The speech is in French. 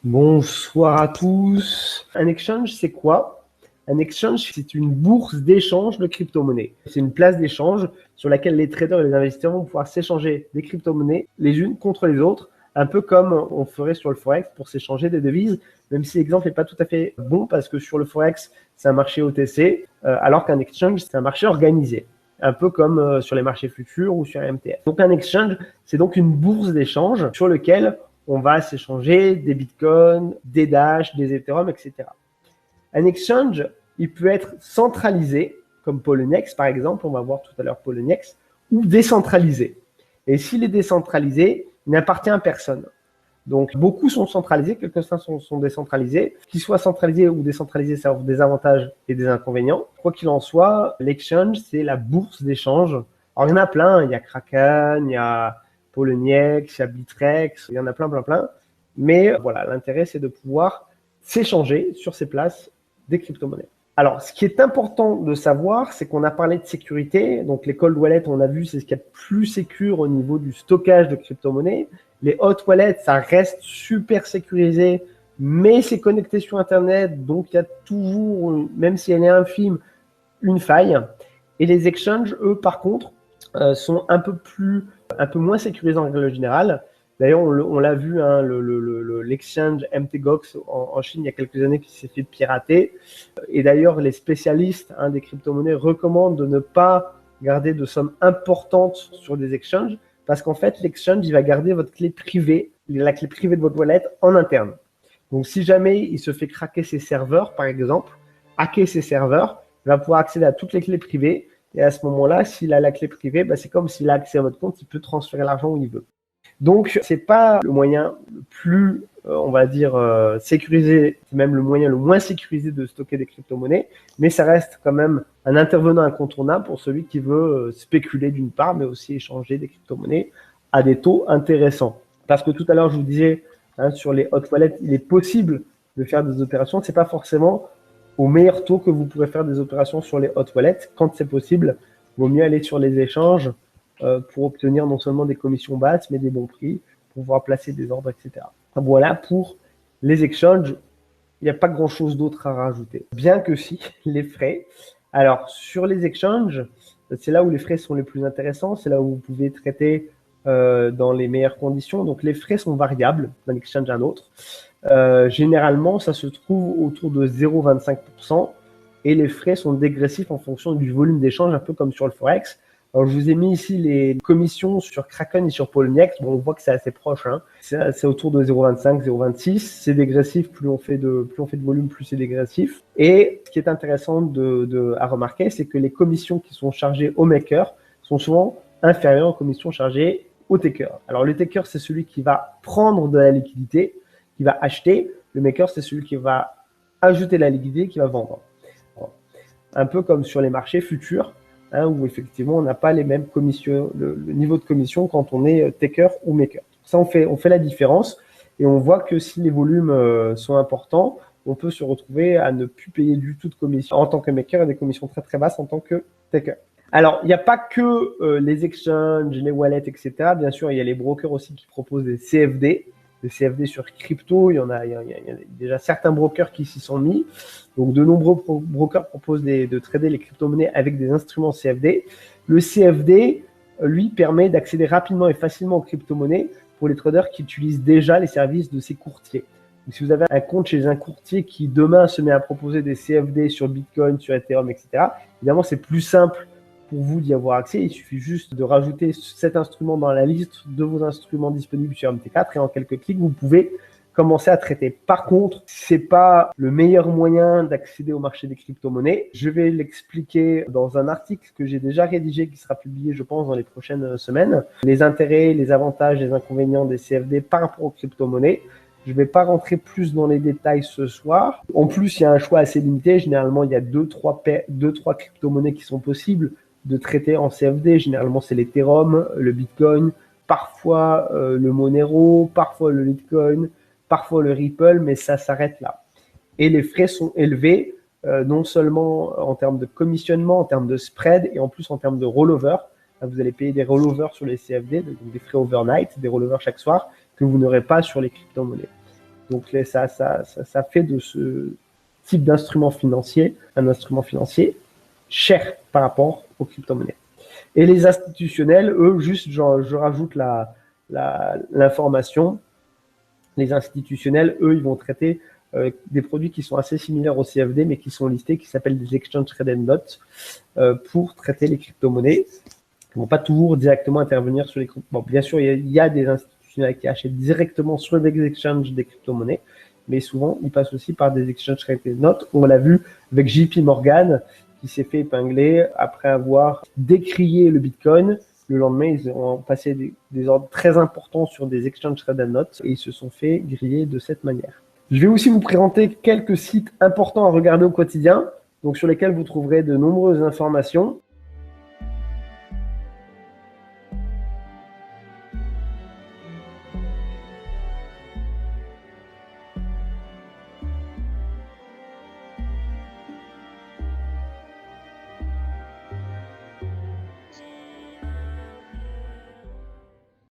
Bonsoir à tous. Un exchange, c'est quoi? Un exchange, c'est une bourse d'échange de crypto-monnaies. C'est une place d'échange sur laquelle les traders et les investisseurs vont pouvoir s'échanger des crypto-monnaies les unes contre les autres, un peu comme on ferait sur le Forex pour s'échanger des devises, même si l'exemple n'est pas tout à fait bon parce que sur le Forex, c'est un marché OTC, alors qu'un exchange, c'est un marché organisé, un peu comme sur les marchés futurs ou sur MTF. Donc un exchange, c'est donc une bourse d'échange sur lequel on va s'échanger des bitcoins, des Dash, des Ethereum, etc. Un exchange, il peut être centralisé, comme Poloniex par exemple, on va voir tout à l'heure Poloniex, ou décentralisé. Et s'il est décentralisé, il n'appartient à personne. Donc beaucoup sont centralisés, quelques-uns sont décentralisés. Qu'ils soient centralisés ou décentralisés, ça offre des avantages et des inconvénients. Quoi qu'il en soit, l'exchange, c'est la bourse d'échange. Alors il y en a plein, il y a Kraken, il y a Poloniex, il y a Bittrex, il y en a plein. Mais voilà, l'intérêt, c'est de pouvoir s'échanger sur ces places des crypto-monnaies. Alors, ce qui est important de savoir, c'est qu'on a parlé de sécurité. Donc, les cold wallets, on a vu, c'est ce qu'il y a de plus sécure au niveau du stockage de crypto-monnaies. Les hot wallets, ça reste super sécurisé, mais c'est connecté sur Internet. Donc, il y a toujours, même si elle est infime, une faille. Et les exchanges, eux, par contre, sont un peu moins sécurisés en règle générale. D'ailleurs, on l'a vu, hein, l'exchange MTGOX en Chine il y a quelques années qui s'est fait pirater. Et d'ailleurs, les spécialistes des crypto-monnaies recommandent de ne pas garder de sommes importantes sur des exchanges parce qu'en fait, l'exchange, il va garder votre clé privée, la clé privée de votre wallet en interne. Donc, si jamais il se fait craquer ses serveurs, par exemple, hacker ses serveurs, il va pouvoir accéder à toutes les clés privées. Et à ce moment-là, s'il a la clé privée, c'est comme s'il a accès à votre compte, il peut transférer l'argent où il veut. Donc, c'est pas le moyen le plus, on va dire, sécurisé, c'est même le moyen le moins sécurisé de stocker des crypto-monnaies, mais ça reste quand même un intervenant incontournable pour celui qui veut spéculer d'une part, mais aussi échanger des crypto-monnaies à des taux intéressants. Parce que tout à l'heure, je vous disais, sur les hot wallets, il est possible de faire des opérations. C'est pas forcément au meilleur taux que vous pourrez faire des opérations sur les hot wallets. Quand c'est possible, il vaut mieux aller sur les échanges pour obtenir non seulement des commissions basses, mais des bons prix, pour pouvoir placer des ordres, etc. Voilà pour les exchanges. Il n'y a pas grand-chose d'autre à rajouter. Bien que si, les frais. Alors, sur les exchanges, c'est là où les frais sont les plus intéressants. C'est là où vous pouvez traiter dans les meilleures conditions. Donc, les frais sont variables d'un exchange à un autre. Généralement, ça se trouve autour de 0,25% et les frais sont dégressifs en fonction du volume d'échange, un peu comme sur le Forex. Alors, je vous ai mis ici les commissions sur Kraken et sur Poloniex. Bon, on voit que c'est assez proche, hein. C'est autour de 0,25, 0,26. C'est dégressif, plus on fait de volume, plus c'est dégressif. Et ce qui est intéressant à remarquer, c'est que les commissions qui sont chargées au maker sont souvent inférieures aux commissions chargées au taker. Alors, le taker, c'est celui qui va prendre de la liquidité, qui va acheter. Le maker, c'est celui qui va ajouter la liquidité, qui va vendre. Un peu comme sur les marchés futurs, où effectivement on n'a pas les mêmes commissions, le niveau de commission quand on est taker ou maker. Ça, on fait la différence et on voit que si les volumes sont importants, on peut se retrouver à ne plus payer du tout de commission en tant que maker et des commissions très très basses en tant que taker. Alors, il n'y a pas que les exchanges, les wallets, etc. Bien sûr, il y a les brokers aussi qui proposent des CFD. Des CFD sur crypto, il y a déjà certains brokers qui s'y sont mis. Donc, de nombreux brokers proposent de trader les crypto-monnaies avec des instruments CFD. Le CFD, lui, permet d'accéder rapidement et facilement aux crypto-monnaies pour les traders qui utilisent déjà les services de ces courtiers. Donc, si vous avez un compte chez un courtier qui demain se met à proposer des CFD sur Bitcoin, sur Ethereum, etc., évidemment, c'est plus simple pour vous d'y avoir accès. Il suffit juste de rajouter cet instrument dans la liste de vos instruments disponibles sur MT4 et en quelques clics, vous pouvez commencer à traiter. Par contre, c'est pas le meilleur moyen d'accéder au marché des crypto-monnaies. Je vais l'expliquer dans un article que j'ai déjà rédigé qui sera publié, je pense, dans les prochaines semaines. Les intérêts, les avantages, les inconvénients des CFD par rapport aux crypto-monnaies. Je ne vais pas rentrer plus dans les détails ce soir. En plus, il y a un choix assez limité. Généralement, il y a deux, trois crypto-monnaies qui sont possibles de traiter en CFD. Généralement, c'est l'Ethereum, le Bitcoin, parfois le Monero, parfois le Litecoin, parfois le Ripple, mais ça s'arrête là. Et les frais sont élevés, non seulement en termes de commissionnement, en termes de spread, et en plus en termes de rollover. Vous allez payer des rollovers sur les CFD, donc des frais overnight, des rollovers chaque soir, que vous n'aurez pas sur les crypto-monnaies. Donc ça fait de ce type d'instrument financier un instrument financier cher par rapport aux crypto-monnaies. Et les institutionnels, eux, juste, je rajoute l'information, les institutionnels, eux, ils vont traiter des produits qui sont assez similaires au CFD, mais qui sont listés, qui s'appellent des Exchange Traded Notes, pour traiter les crypto-monnaies. Ils ne vont pas toujours directement intervenir sur les crypto. Bon, bien sûr, il y a des institutionnels qui achètent directement sur des exchanges des crypto-monnaies, mais souvent, ils passent aussi par des Exchange Traded Notes. On l'a vu avec JP Morgan, qui s'est fait épingler après avoir décrié le Bitcoin. Le lendemain, ils ont passé des ordres très importants sur des Exchange Traded Notes et ils se sont fait griller de cette manière. Je vais aussi vous présenter quelques sites importants à regarder au quotidien, donc sur lesquels vous trouverez de nombreuses informations.